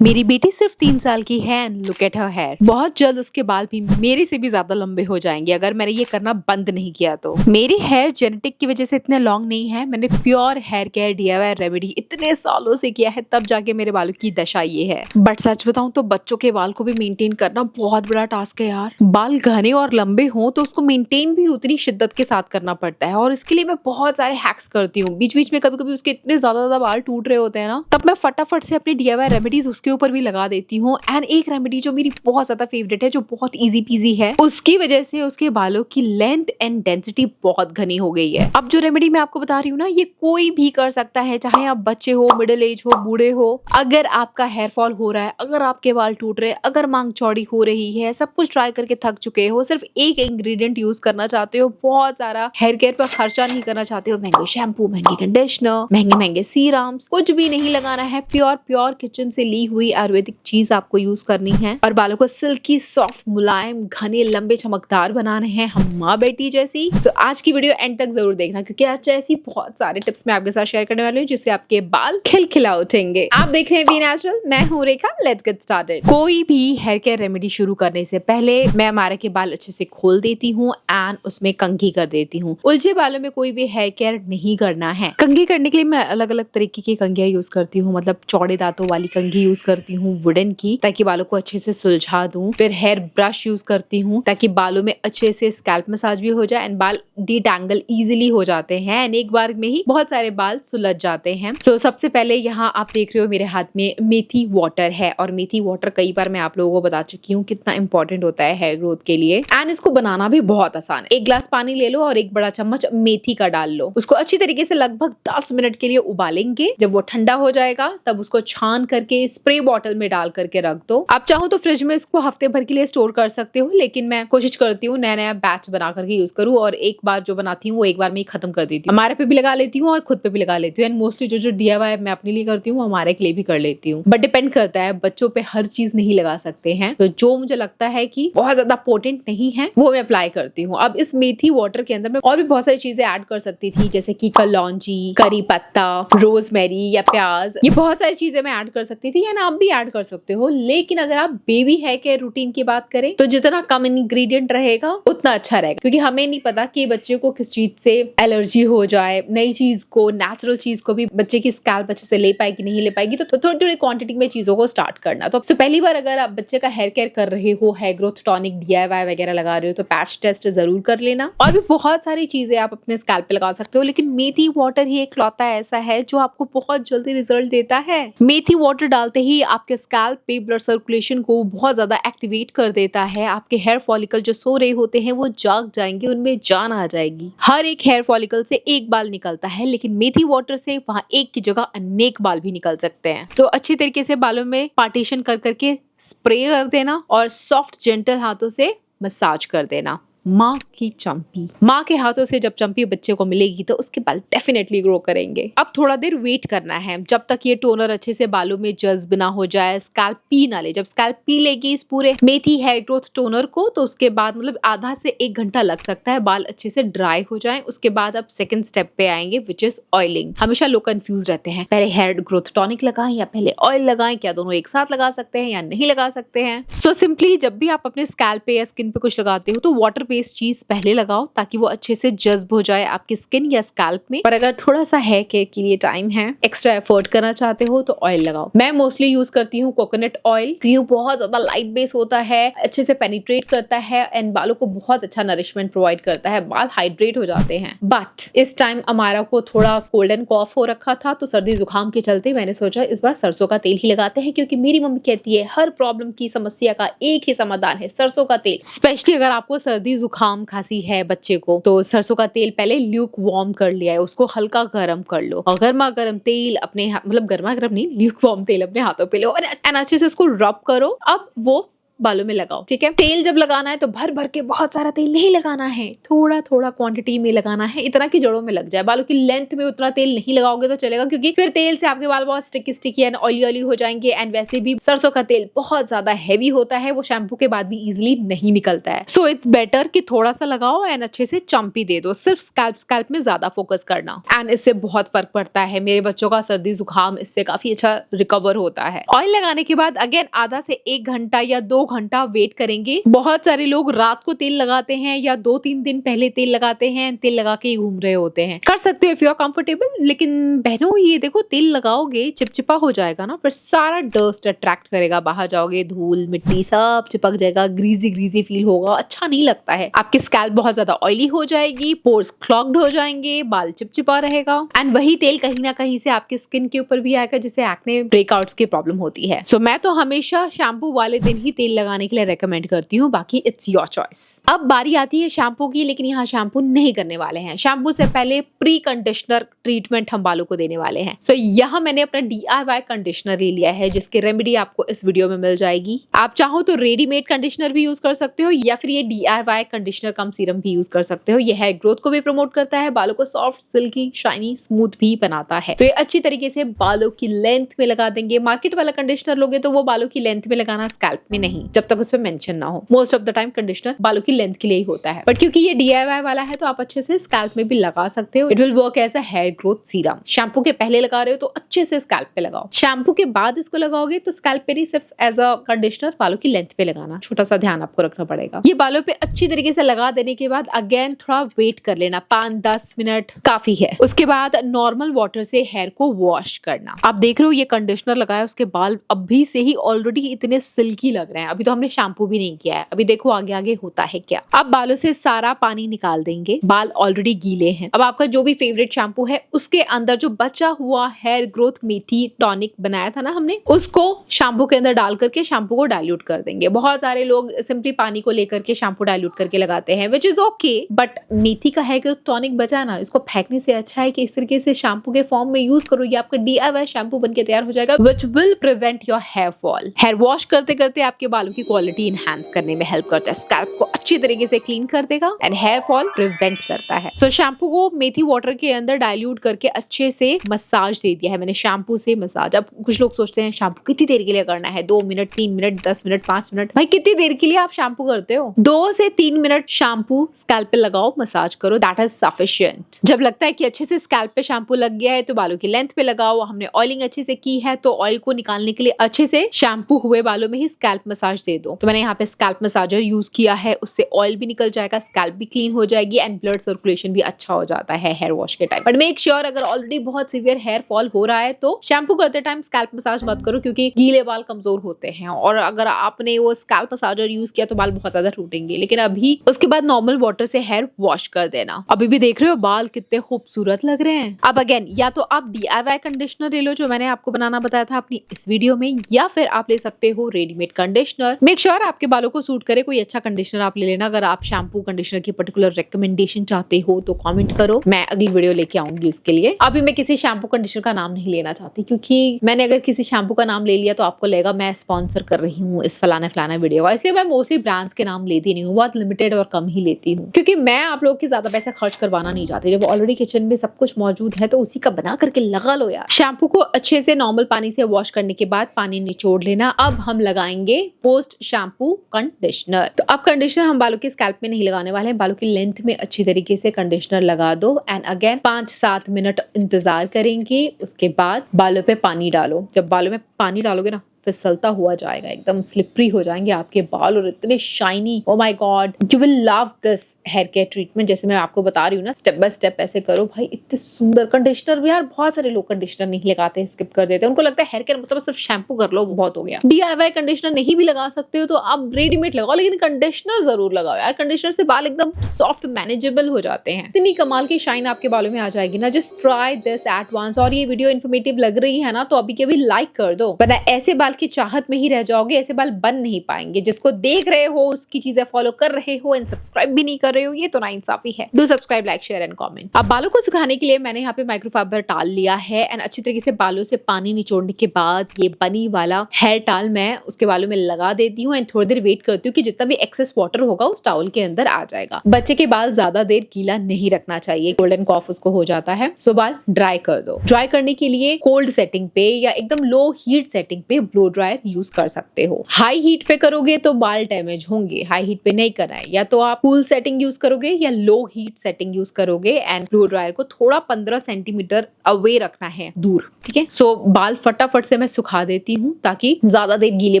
मेरी बेटी सिर्फ 3 साल की है and look at her hair. बहुत जल्द उसके बाल भी मेरे से भी ज्यादा लंबे हो जाएंगे अगर मैंने ये करना बंद नहीं किया तो। मेरी हेयर जेनेटिक की वजह से इतने लॉन्ग नहीं है। मैंने pure hair care DIY remedy इतने सालों से किया है, तब जाके मेरे बालों की दशा ये है। बट सच बताऊं तो बच्चों के बाल को भी मेंटेन करना बहुत बड़ा टास्क है यार। बाल घने और लंबे हों तो उसको मेंटेन भी उतनी शिद्दत के साथ करना पड़ता है, और इसके लिए मैं बहुत सारे हैक्स करती हूँ। बीच बीच में कभी कभी उसके इतने ज्यादा बाल टूट रहे होते हैं ना, तब मैं फटाफट से अपनी DIY रेमेडीज उसके ऊपर भी लगा देती हूँ। एंड एक रेमेडी जो मेरी बहुत ज्यादा फेवरेट है, जो बहुत इजी पीजी है, उसकी वजह से उसके बालों की लेंथ एंड डेंसिटी बहुत घनी हो गई है। अब जो रेमेडी मैं आपको बता रही हूँ ना, ये कोई भी कर सकता है, चाहे आप बच्चे हो, मिडिल एज हो, बूढ़े हो। अगर आपका हेयर फॉल हो रहा है, अगर आपके बाल टूट रहे हैं, अगर मांग चौड़ी हो रही है, सब कुछ ट्राई करके थक चुके हो, सिर्फ एक इंग्रेडिएंट यूज करना चाहते हो, बहुत सारा हेयर केयर पर खर्चा नहीं करना चाहते हो, महंगे शैम्पू, महंगे कंडीशनर, महंगे महंगे सीरम्स, कुछ भी नहीं लगाना है। प्योर किचन से ली हुई आयुर्वेदिक चीज आपको यूज करनी है और बालों को सिल्की, सॉफ्ट, मुलायम, घने, लंबे, चमकदार बनाने हैं, हम माँ बेटी जैसी। सो आज की वीडियो एंड तक जरूर देखना, क्योंकि आज ऐसी बहुत सारे टिप्स मैं आपके साथ शेयर करने वाली हूँ जिससे आपके बाल खिलखिला उठेंगे। आप देख रहे हैं बी नेचुरल, मैं हूँ रेखा। Let's get started. कोई भी हेयर केयर रेमेडी शुरू करने से पहले मैं हमारे के बाल अच्छे से खोल देती हूँ एंड उसमें कंघी कर देती हूँ। उलझे बालों में कोई भी हेयर केयर नहीं करना है। कंघी करने के लिए मैं अलग अलग तरीके की कंघियां यूज करती हूँ, मतलब चौड़े दांतों वाली कंघी यूज करती हूँ, वुडन की, ताकि बालों को अच्छे से सुलझा दूं। फिर हेयर ब्रश यूज करती हूँ ताकि बालों में अच्छे से स्कैल्प मसाज भी हो जाए एंड बाल डिटैंगल इजीली हो जाते हैं एंड एक बार में ही बहुत सारे बाल सुलझ जाते हैं। सो सबसे पहले यहाँ आप देख रहे हो मेरे हाथ में मेथी वाटर है, और मेथी वाटर कई बार मैं आप लोगों को बता चुकी हूँ कितना इंपॉर्टेंट होता है हेयर ग्रोथ के लिए। एंड इसको बनाना भी बहुत आसान है। एक ग्लास पानी ले लो और एक बड़ा चम्मच मेथी का डाल लो। उसको अच्छी तरीके से लगभग 10 मिनट के लिए उबालेंगे। जब वो ठंडा हो जाएगा तब उसको छान करके स्प्रे बॉटल में डाल करके रख दो। आप चाहो तो फ्रिज में इसको हफ्ते भर के लिए स्टोर कर सकते हो, लेकिन मैं कोशिश करती हूँ नया नया बैच बना करके यूज करूँ, और एक बार जो बनाती हूँ वो एक बार में ही खत्म कर देती हूँ। हमारे पे भी लगा लेती हूँ और खुद पे भी लगा लेती हूँ। एंड मोस्टली जो DIY मैं अपने लिए करती हूँ हमारे के लिए भी कर लेती हूँ। बट डिपेंड करता है, बच्चों पे हर चीज नहीं लगा सकते हैं, तो जो मुझे लगता है कि बहुत ज्यादा पोटेंट नहीं है वो मैं अप्लाई करती हूँ। अब इस मेथी वाटर के अंदर मैं और भी बहुत सारी चीजें ऐड कर सकती थी, जैसे कि कलौंजी, करी पत्ता, रोजमेरी या प्याज, ये बहुत सारी चीजें मैं ऐड कर सकती थी, या आप भी ऐड कर सकते हो। लेकिन अगर आप बेबी हेयर केयर रूटीन की बात करें तो जितना कम इंग्रेडिएंट रहेगा उतना अच्छा रहेगा, क्योंकि हमें नहीं पता कि बच्चे को किस चीज से एलर्जी हो जाए। नई चीज को, नेचुरल चीज को भी बच्चे की स्कैल्प अच्छे से ले पाएगी नहीं ले पाएगी, तो थोड़ी थोड़ी क्वांटिटी में चीजों को स्टार्ट करना। तो पहली बार अगर आप बच्चे का हेयर केयर कर रहे हो, हेयर ग्रोथ टॉनिक, DIY वगैरह लगा रहे हो, तो पैच टेस्ट जरूर कर लेना। और भी बहुत सारी चीजें आप अपने स्कैल्प पे लगा सकते हो, लेकिन मेथी वाटर ही एक लौता ऐसा है जो आपको बहुत जल्दी रिजल्ट देता है। मेथी वाटर डालते ही आपके स्कैल्प पे ब्लड सर्कुलेशन को बहुत ज्यादा एक्टिवेट कर देता है। आपके हेयर फॉलिकल जो सो रहे होते हैं वो जाग जाएंगे, उनमें जान आ जाएगी। हर एक हेयर फॉलिकल से एक बाल निकलता है, लेकिन मेथी वाटर से वहां एक की जगह अनेक बाल भी निकल सकते हैं। सो अच्छी तरीके से बालों में पार्टीशन कर करके स्प्रे कर देना और सॉफ्ट जेंटल हाथों से मसाज कर देना। माँ की चंपी, माँ के हाथों से जब चंपी बच्चे को मिलेगी तो उसके बाल डेफिनेटली ग्रो करेंगे। अब थोड़ा देर वेट करना है जब तक ये टोनर अच्छे से बालों में जज्ब ना हो जाए, स्कैल्प पी ना ले। जब स्कैल्प पी लेगी इस पूरे मेथी हेयर ग्रोथ टोनर को, तो उसके बाद मतलब आधा से 1 घंटा लग सकता है बाल अच्छे से ड्राई हो जाए। उसके बाद आप सेकंड स्टेप पे आएंगे, विच इज ऑयलिंग। हमेशा लोग कंफ्यूज रहते हैं, पहले हेयर ग्रोथ टॉनिक लगाएं या पहले ऑयल लगाएं, क्या दोनों एक साथ लगा सकते हैं या नहीं लगा सकते हैं। सो सिंपली जब भी आप अपने स्कैल्प पे या स्किन पे कुछ लगाते हो तो वाटर बेस्ड चीज पहले लगाओ, ताकि वो अच्छे से जज्ब हो जाए आपकी स्किन या स्कैल्प में। और अगर थोड़ा सा हेयर केयर के लिए टाइम है, एक्स्ट्रा एफर्ट करना चाहते हो, तो ऑयल लगाओ। मैं मोस्टली यूज करती हूँ कोकोनट ऑयल, क्योंकि वो बहुत ज्यादा लाइट बेस होता है, अच्छे से पेनिट्रेट करता है एंड बालों को बहुत अच्छा नरिशमेंट प्रोवाइड करता है, बाल हाइड्रेट हो जाते हैं। बट इस टाइम हमारा को थोड़ा कोल्ड एंड कॉफ हो रखा था, तो सर्दी जुकाम के चलते मैंने सोचा इस बार सरसों का तेल ही लगाते हैं, क्योंकि मेरी मम्मी कहती है हर प्रॉब्लम की समस्या का एक ही समाधान है, सरसों का तेल। स्पेशली अगर आपको सर्दी जुकाम खांसी है बच्चे को, तो सरसों का तेल पहले ल्यूक वार्म कर लिया है, उसको हल्का गर्म कर लो और गर्मा गर्म तेल अपने मतलब गर्मा गर्म नहीं, ल्यूक वार्म तेल अपने हाथों पे लो और अच्छे से उसको रब करो। अब वो बालों में लगाओ। ठीक है, तेल जब लगाना है तो भर भर के बहुत सारा तेल नहीं लगाना है, थोड़ा थोड़ा क्वांटिटी में लगाना है, इतना की जड़ों में लग जाए। बालों की लेंथ में उतना तेल नहीं लगाओगे तो चलेगा, क्योंकि फिर तेल से आपके बाल बहुत स्टिकी एंड ऑयली ऑयली हो जाएंगे। एंड वैसे भी सरसों का तेल बहुत ज्यादा हैवी होता है, वो शैम्पू के बाद भी इजिली नहीं निकलता है। सो इट्स बेटर कि थोड़ा सा लगाओ एंड अच्छे से चम्पी दे दो, सिर्फ स्कैल्प में ज्यादा फोकस करना। एंड इससे बहुत फर्क पड़ता है। मेरे बच्चों का सर्दी जुकाम इससे काफी अच्छा रिकवर होता है। ऑयल लगाने के बाद अगेन आधा से 1 घंटा या 2 घंटा वेट करेंगे। बहुत सारे लोग रात को तेल लगाते हैं या 2-3 दिन पहले तेल लगाते हैं, तेल लगा के ही घूम रहे होते हैं। कर सकते हो इफ यू आर कंफर्टेबल, लेकिन बहनों ये देखो, तेल लगाओगे चिपचिपा हो जाएगा ना, फिर सारा डस्ट अट्रैक्ट करेगा, बाहर जाओगे धूल मिट्टी सब चिपक जाएगा, ग्रीजी फील होगा, अच्छा नहीं लगता है। आपकी स्कैल्प बहुत ज्यादा ऑयली हो जाएगी, पोर्स क्लॉग्ड हो जाएंगे, बाल चिपचिपा रहेगा। एंड वही तेल कहीं ना कहीं से आपके स्किन के ऊपर भी आएगा, जिससे एक्ने ब्रेकआउट्स की प्रॉब्लम होती है। सो मैं तो हमेशा शैम्पू वाले दिन ही तेल लगाने के लिए रेकमेंड करती हूँ, बाकी इट्स योर चॉइस। अब बारी आती है शैम्पू की, लेकिन यहाँ शैम्पू नहीं करने वाले हैं। शैम्पू से पहले प्री कंडीशनर ट्रीटमेंट हम बालों को देने वाले हैं। सो यहाँ मैंने अपना DIY कंडीशनर ले लिया है, जिसकी रेमेडी आपको इस वीडियो में मिल जाएगी। आप चाहो तो रेडीमेड कंडीशनर भी यूज कर सकते हो, या फिर ये DIY कंडीशनर कम सीरम भी यूज कर सकते हो। ये हेयर ग्रोथ को भी प्रमोट करता है, बालों को सॉफ्ट सिल्की शाइनी स्मूथ भी बनाता है। तो ये अच्छी तरीके से बालों की लेंथ में लगा देंगे। मार्केट वाला कंडीशनर लोगे तो वो बालों की लेंथ में लगाना, स्कैल्प में नहीं, जब तक उसमें मेंशन ना हो। Most of the time conditioner बालों की लेंथ के लिए ही होता है, बट क्योंकि ये DIY वाला है तो आप अच्छे से स्कैल्प में भी लगा सकते हो। It will work as a hair growth serum. Shampoo के पहले लगा रहे हो तो अच्छे से स्कैल्प पे लगाओ। शैम्पू के बाद इसको लगाओगे तो स्कैल्प पे नहीं, सिर्फ एज अ कंडीशनर बालों की लेंथ पे लगाना। छोटा सा ध्यान आपको रखना पड़ेगा। ये बालों पे अच्छी तरीके से लगा देने के बाद अगेन थोड़ा वेट कर लेना, 5-10 मिनट काफी है। उसके बाद नॉर्मल वाटर से हेयर को वॉश करना। आप देख रहे हो ये कंडीशनर लगाया, उसके बाल अभी से ही ऑलरेडी इतने सिल्की लग रहे हैं। अभी तो हमने शैम्पू भी नहीं किया है, अभी देखो आगे आगे होता है क्या। अब बालों से सारा पानी निकाल देंगे, बाल ऑलरेडी गीले हैं। अब आपका जो भी फेवरेट शैम्पू है उसके अंदर जो बचा हुआ हेयर ग्रोथ मेथी टॉनिक बनाया था ना हमने, उसको शैम्पू के अंदर डाल करके शैम्पू को डाइल्यूट कर देंगे। बहुत सारे लोग सिंपली पानी को लेकर के शैम्पू डाइल्यूट करके लगाते हैं, विच इज ओके, बट मेथी का हेयर ग्रोथ टॉनिक बचा ना, इसको फेंकने से अच्छा है कि इस तरीके से शैम्पू के फॉर्म में यूज करो। ये आपका DIY शैम्पू बनके तैयार हो जाएगा, which will prevent your hair fall. Hair wash करते करते आपके बालों की क्वालिटी इनहैंस करने में हेल्प करता है, स्कैल्प को अच्छी तरीके से क्लीन कर देगा एंड हेयर फॉल प्रिवेंट करता है। सो शैम्पू को मेथी वाटर के अंदर डाइल्यूट करके अच्छे से मसाज दे दिया है मैंने, शैम्पू से मसाज। अब कुछ लोग सोचते हैं शैम्पू कितनी देर के लिए करना है, 2 मिनट, 3 मिनट, 10 मिनट, 5 मिनट। भाई कितनी देर के लिए आप शैम्पू करते हो? 2 से 3 मिनट शैम्पू स्कैल्प पे लगाओ, मसाज करो, दैट इज सफिशिएंट। जब लगता है कि अच्छे से स्कैल्प पे शैम्पू लग गया है तो बालों की लेंथ पे लगाओ। हमने ऑयलिंग अच्छे से की है तो ऑयल को निकालने के लिए अच्छे से शैम्पू हुए बालों में ही स्कैल्प मसाज दे दो। तो मैंने यहाँ पे स्कैल्प मसाजर यूज किया है, उससे ऑयल भी निकल जाएगा, स्कैल्प भी क्लीन हो जाएगी एंड ब्लड सर्कुलेशन भी अच्छा हो जाता है हेयर वॉश के टाइम। बट मेक श्योर अगर ऑलरेडी बहुत सीवियर हेयर फॉल हो रहा है तो शैम्पू करते टाइम स्कैल्प मसाज मत करो, क्योंकि गीले बाल कमजोर होते हैं और अगर आपने वो स्कैल्प मसाजर यूज किया तो बाल बहुत ज्यादा टूटेंगे। लेकिन अभी उसके बाद नॉर्मल वाटर से हेयर वॉश कर देना। अभी भी देख रहे हो बाल कितने खूबसूरत लग रहे हैं। अब अगेन या तो आप DIY कंडीशनर ले लो जो मैंने आपको बनाना बताया था अपनी इस वीडियो में, या फिर आप ले सकते हो रेडीमेड कंडीशनर। मेक श्योर आपके बालों को सूट करे, कोई अच्छा कंडीशनर आप ले लेना। अगर आप शैम्पू कंडीशनर की पर्टिकुलर रिकमेंडेशन चाहते हो तो कमेंट करो, मैं अगली वीडियो लेके आऊंगी उसके लिए। अभी मैं किसी शैम्पू कंडीशनर का नाम नहीं लेना चाहती, क्योंकि मैंने अगर किसी शैम्पू का नाम ले लिया तो आपको लगेगा मैं स्पॉन्सर कर रही हूँ इस फलाना वीडियो का। इसलिए मैं मोस्टली ब्रांड्स के नाम लेती नहीं हूँ, बहुत लिमिटेड और कम ही लेती हूँ, क्योंकि मैं आप लोग के ज्यादा पैसा खर्च करवाना नहीं चाहती। जब ऑलरेडी किचन में सब कुछ मौजूद है तो उसी का बना करके लगा लो यार। शैम्पू को अच्छे से नॉर्मल पानी से वॉश करने के बाद पानी निचोड़ लेना। अब हम लगाएंगे पोस्ट शैम्पू कंडीशनर। तो अब कंडीशनर हम बालों के स्कैल्प में नहीं लगाने वाले हैं, बालों की लेंथ में अच्छी तरीके से कंडीशनर लगा दो एंड अगेन 5-7 मिनट इंतजार करेंगे। उसके बाद बालों पे पानी डालो। जब बालों में पानी डालोगे ना फिसलता हुआ जाएगा, एकदम स्लिपरी हो जाएंगे आपके बाल और इतने shiny. Oh my God, you will love this hair care treatment. जैसे मैं आपको बता रही हूँ ना, स्टेप बाय स्टेप ऐसे करो भाई। इतने सुंदर कंडीशनर भी यार, बहुत सारे लोग कंडीशनर नहीं लगाते, स्किप कर देते हैं। उनको लगता है हेयर केयर मतलब सिर्फ शैम्पू कर लो बहुत हो गया। DIY कंडीशनर नहीं भी लगा सकते हो तो आप रेडीमेड लगाओ, लेकिन कंडीशनर जरूर लगाओ यार। कंडीशनर से बाल एकदम सॉफ्ट मैनेजेबल हो जाते हैं, इतनी कमाल की शाइन आपके बालों में आ जाएगी ना। Just try this at once. और ये वीडियो इन्फॉर्मेटिव लग रही है ना तो अभी के अभी लाइक कर दो, वरना ऐसे बाल की चाहत में ही रह जाओगे, ऐसे बाल बन नहीं पाएंगे। जिसको देख रहे हो उसकी चीजें फॉलो कर रहे हो एंड सब्सक्राइब भी नहीं कर रहे हो, ये तो नाइंसाफी है। Do subscribe, like, share and comment. अब बालों को सुखाने के लिए मैंने यहाँ पे माइक्रोफाइबर टाल लिया है एंड अच्छी तरीके से बालों से पानी निचोड़ने के बाद ये बनी वाला हेयर टाल मैं उसके बालों में लगा देती हूँ एंड थोड़ी देर वेट करती हूँ कि जितना भी एक्सेस वाटर होगा उस टावल के अंदर आ जाएगा। बच्चे के बाल ज्यादा देर गीला नहीं रखना चाहिए, गोल्डन कॉफ उसको हो जाता है। सो बाल ड्राई कर दो। ड्राई करने के लिए कोल्ड सेटिंग पे या एकदम लो हीट सेटिंग पे ब्लो ड्रायर यूज कर सकते हो। हाई हीट पे करोगे तो बाल डैमेज होंगे, हाई हीट पे नहीं करना है। या तो आप कूल सेटिंग यूज करोगे या लो हीट सेटिंग यूज करोगे एंड ब्लो ड्रायर को थोड़ा 15 सेंटीमीटर अवे रखना है, दूर, ठीक है। सो बाल फटाफट से मैं सुखा देती हूँ ताकि ज्यादा देर गीले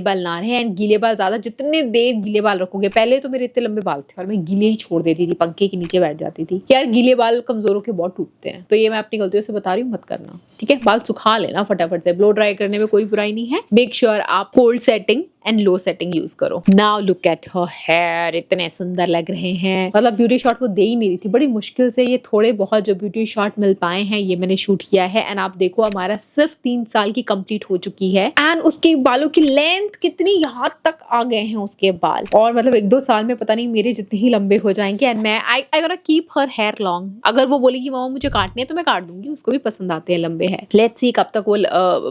बाल ना रहे एंड गीले बाल ज्यादा जितने देर गीले बाल रखोगे, पहले तो मेरे इतने लंबे बाल थे और मैं गीले ही छोड़ देती थी, पंखे के नीचे बैठ जाती थी। यार गीले बाल कमजोरों के बहुत टूटते हैं, तो ये मैं अपनी गलतियों से बता रही हूँ, मत करना, ठीक है। बाल सुखा लेना फटाफट से, ब्लो ड्राई करने में कोई बुराई नहीं है। मेक श्योर आप cold setting and low setting use करो। Now look at her hair, इतने सुंदर लग रहे हैं। मतलब ब्यूटी शॉट वो दे ही नहीं रही थी, बड़ी मुश्किल से ये थोड़े बहुत जो ब्यूटी शॉट मिल पाए हैं ये मैंने शूट किया है एंड आप देखो हमारा सिर्फ 3 साल की कंप्लीट हो चुकी है एंड उसके बालों की लेंथ कितनी यहाँ तक आ गए हैं उसके बाल। और मतलब 1-2 साल में पता नहीं मेरे जितने ही लंबे हो जाएंगे एंड मैं I gonna keep her hair long. अगर वो बोलेगी मामा मुझे काटने हैं तो मैं काट दूंगी, उसको भी पसंद आते हैं लंबे हेयर। लेट्स सी कब तक वो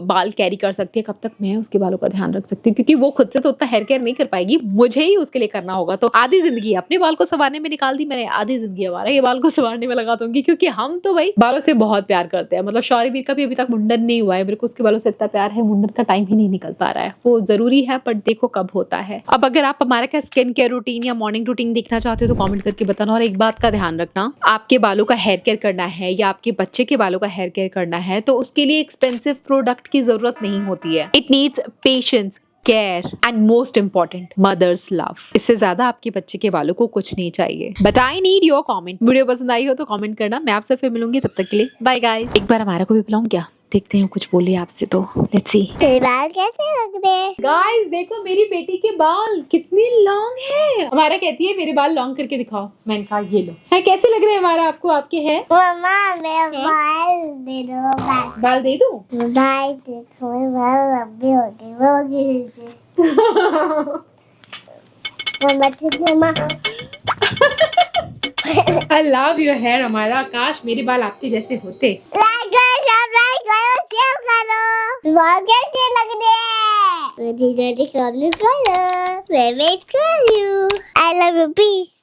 बाल कैरी कर सकती है, कब तक मैं उसके बालों का ध्यान रख सकती हूँ, क्योंकि वो खुद से तो उतना हेयर केयर नहीं कर पाएगी, मुझे ही उसके लिए करना होगा। तो आधी जिंदगी अपने बाल को संवारने में निकाल दी मैंने, आधी जिंदगी हमारा ये बाल को संवारने में लगा दूंगी, क्योंकि हम तो भाई बालों से बहुत प्यार करते हैं। मतलब शौर्यवीर का भी अभी तक मुंडन नहीं हुआ है, मेरे को उसके बालों से इतना प्यार है, मुंडन का टाइम ही नहीं निकल पा रहा है। वो जरूरी है बट देखो कब होता है। अब अगर आप हमारा क्या स्किन केयर रूटीन या मॉर्निंग रूटीन देखना चाहते हो तो कमेंट करके बताना। और एक बात का ध्यान रखना, आपके बालों का हेयर केयर करना है या आपके बच्चे के बालों का हेयर केयर करना है तो उसके लिए एक्सपेंसिव प्रोडक्ट की जरूरत नहीं होती है। It needs patience, care and most important mother's love. इससे ज्यादा आपके बच्चे के बालों को कुछ नहीं चाहिए। But I need your comment. Video पसंद आई हो तो कमेंट करना। मैं आपसे फिर मिलूंगी, तब तक के लिए बाय गाइस। एक बार हमारा को भी बुलाऊं क्या, देखते हैं कुछ बोले आपसे तो। Let's see. मेरे बाल कैसे लग रहे हैं? गाइस देखो मेरी बेटी के बाल कितनी लॉन्ग है। हमारा कहती है मेरे बाल लॉन्ग करके दिखाओ, मैंने कहा ये लो। है कैसे लग रहे हैं हमारा आपको, आपके है? मम्मा मेरे बाल दे दो। बाल दे दूं? बाल देखो मेरे बाल लंबे हो गए। मम्मा ठीक है मम्मा। I love your hair हमारा। काश मेरे बाल आपके जैसे होते। लाइक करो, सब्सक्राइब करो, शेयर करो। बाल कैसे लग रहे हैं? जल्दी कमेंट करो। मैं वेट कर रही हूँ। I love you, peace।